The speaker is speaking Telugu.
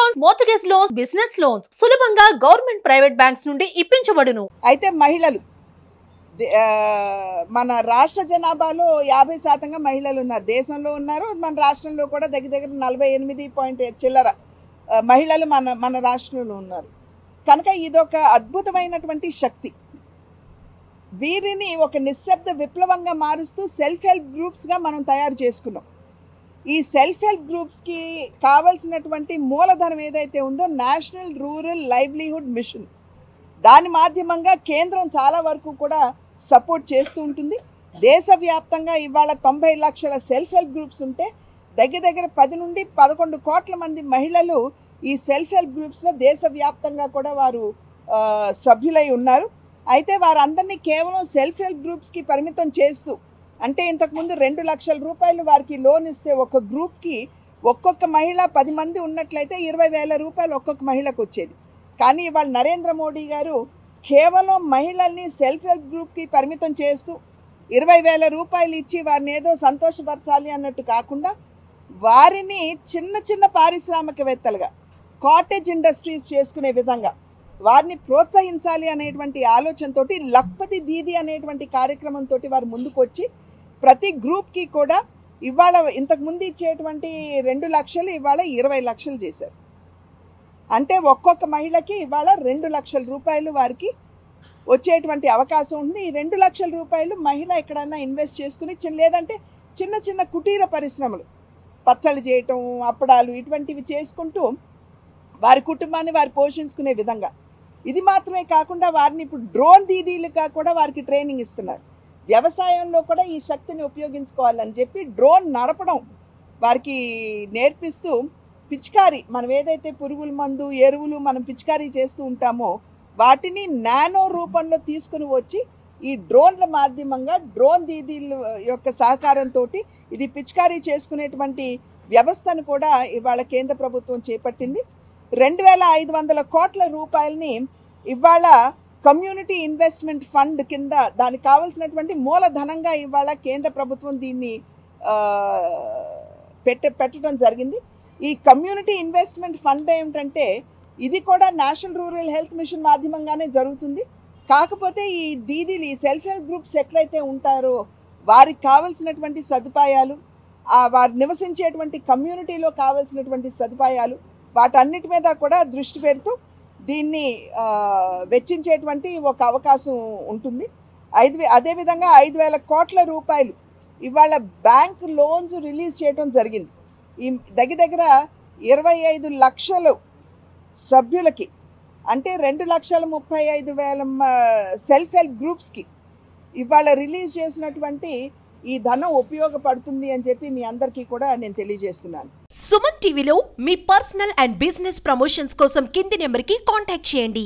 Loans, mortgage loans, business loans సులభంగా గవర్నమెంట్ ప్రైవేట్ బ్యాంక్స్ నుండి ఇప్పించబడును. అయితే మహిళలు మన రాష్ట్ర జనాభాలో 50% మహిళలు ఉన్నారు. దేశంలో ఉన్నారు, మన రాష్ట్రంలో కూడా దగ్గర 48 చిల్లర మహిళలు మన రాష్ట్రంలో ఉన్నారు. కనుక ఇదొక అద్భుతమైనటువంటి శక్తి. వీరిని ఒక నిశ్శబ్ద విప్లవంగా మారుస్తూ సెల్ఫ్ హెల్ప్ గ్రూప్స్గా మనం తయారు చేసుకున్నాం. ఈ సెల్ఫ్ హెల్ప్ గ్రూప్స్కి కావలసినటువంటి మూలధనం ఏదైతే ఉందో నేషనల్ రూరల్ లైవ్లీహుడ్ మిషన్, దాని మాధ్యమంగా కేంద్రం చాలా వరకు కూడా సపోర్ట్ చేస్తూ ఉంటుంది. దేశవ్యాప్తంగా ఇవాళ 90 లక్షల సెల్ఫ్ హెల్ప్ గ్రూప్స్ ఉంటే దగ్గర 10 నుండి 11 కోట్ల మంది మహిళలు ఈ సెల్ఫ్ హెల్ప్ గ్రూప్స్లో దేశవ్యాప్తంగా కూడా వారు సభ్యులై ఉన్నారు. అయితే వారందరినీ కేవలం సెల్ఫ్ హెల్ప్ గ్రూప్స్కి పరిమితం చేస్తూ, అంటే ఇంతకుముందు 2 లక్షల రూపాయలు వారికి లోన్ ఇస్తే ఒక గ్రూప్కి ఒక్కొక్క మహిళ 10 మంది ఉన్నట్లయితే 20,000 రూపాయలు ఒక్కొక్క మహిళకు వచ్చేది. కానీ ఇవాళ నరేంద్ర మోడీ గారు కేవలం మహిళల్ని సెల్ఫ్ హెల్ప్ గ్రూప్కి పరిమితం చేస్తూ 20,000 రూపాయలు ఇచ్చి వారిని ఏదో సంతోషపరచాలి అన్నట్టు కాకుండా వారిని చిన్న పారిశ్రామికవేత్తలుగా, కాటేజ్ ఇండస్ట్రీస్ చేసుకునే విధంగా వారిని ప్రోత్సహించాలి అనేటువంటి ఆలోచనతో లఖ్పతి దీదీ అనేటువంటి కార్యక్రమంతో వారు ముందుకు వచ్చి ప్రతి గ్రూప్కి కూడా ఇవాళ ఇంతకుముందు ఇచ్చేటువంటి 2 లక్షలు ఇవాళ 20 లక్షలు చేశారు. అంటే ఒక్కొక్క మహిళకి ఇవాళ 2 లక్షల రూపాయలు వారికి వచ్చేటువంటి అవకాశం ఉంది. ఈ 2 లక్షల రూపాయలు మహిళ ఎక్కడన్నా ఇన్వెస్ట్ చేసుకుని లేదంటే చిన్న కుటీర పరిశ్రమలు, పచ్చళ్ళు చేయటం, అప్పడాలు ఇటువంటివి చేసుకుంటూ వారి కుటుంబాన్ని వారు పోషించుకునే విధంగా. ఇది మాత్రమే కాకుండా వారిని ఇప్పుడు డ్రోన్ దీదీలుగా కూడా వారికి ట్రైనింగ్ ఇస్తున్నారు. వ్యవసాయంలో కూడా ఈ శక్తిని ఉపయోగించుకోవాలని చెప్పి డ్రోన్ నడపడం వారికి నేర్పిస్తూ పిచికారీ, మనం ఏదైతే పురుగుల మందు, ఎరువులు మనం పిచికారీ చేస్తూ ఉంటామో వాటిని నానో రూపంలో తీసుకుని వచ్చి ఈ డ్రోన్ల మాధ్యమంగా డ్రోన్ దీదీల యొక్క సహకారంతో ఇది పిచికారీ చేసుకునేటువంటి వ్యవస్థను కూడా ఇవాళ కేంద్ర ప్రభుత్వం చేపట్టింది. 2,500 కోట్ల రూపాయలని ఇవాళ కమ్యూనిటీ ఇన్వెస్ట్మెంట్ ఫండ్ కింద దానికి కావాల్సినటువంటి మూలధనంగా ఇవాళ కేంద్ర ప్రభుత్వం దీన్ని పెట్టడం జరిగింది. ఈ కమ్యూనిటీ ఇన్వెస్ట్మెంట్ ఫండ్ ఏమిటంటే ఇది కూడా నేషనల్ రూరల్ హెల్త్ మిషన్ మాధ్యమంగానే జరుగుతుంది. కాకపోతే ఈ దీదీలు, ఈ సెల్ఫ్ హెల్ప్ గ్రూప్స్ ఎట్లయితే ఉంటారో వారికి కావలసినటువంటి సదుపాయాలు, వారు నివసించేటువంటి కమ్యూనిటీలో కావలసినటువంటి సదుపాయాలు, వాటన్నిటి మీద కూడా దృష్టి పెడుతూ దీన్ని వెచ్చించేటువంటి ఒక అవకాశం ఉంటుంది. అదేవిధంగా 5,000 కోట్ల రూపాయలు ఇవాళ బ్యాంక్ లోన్స్ రిలీజ్ చేయడం జరిగింది. ఈ దగ్గర 25 లక్షలు సభ్యులకి, అంటే 2,35,000 సెల్ఫ్ హెల్ప్ గ్రూప్స్కి ఇవాళ రిలీజ్ చేసినటువంటి ఈ ధనం ఉపయోగపడుతుంది అని చెప్పి మీ అందరికీ కూడా నేను తెలియజేస్తున్నాను. సుమన్ టీవీలో మీ పర్సనల్ అండ్ బిజినెస్ ప్రమోషన్స్ కోసం కింది నెంబర్కి కాంటాక్ట్ చేయండి.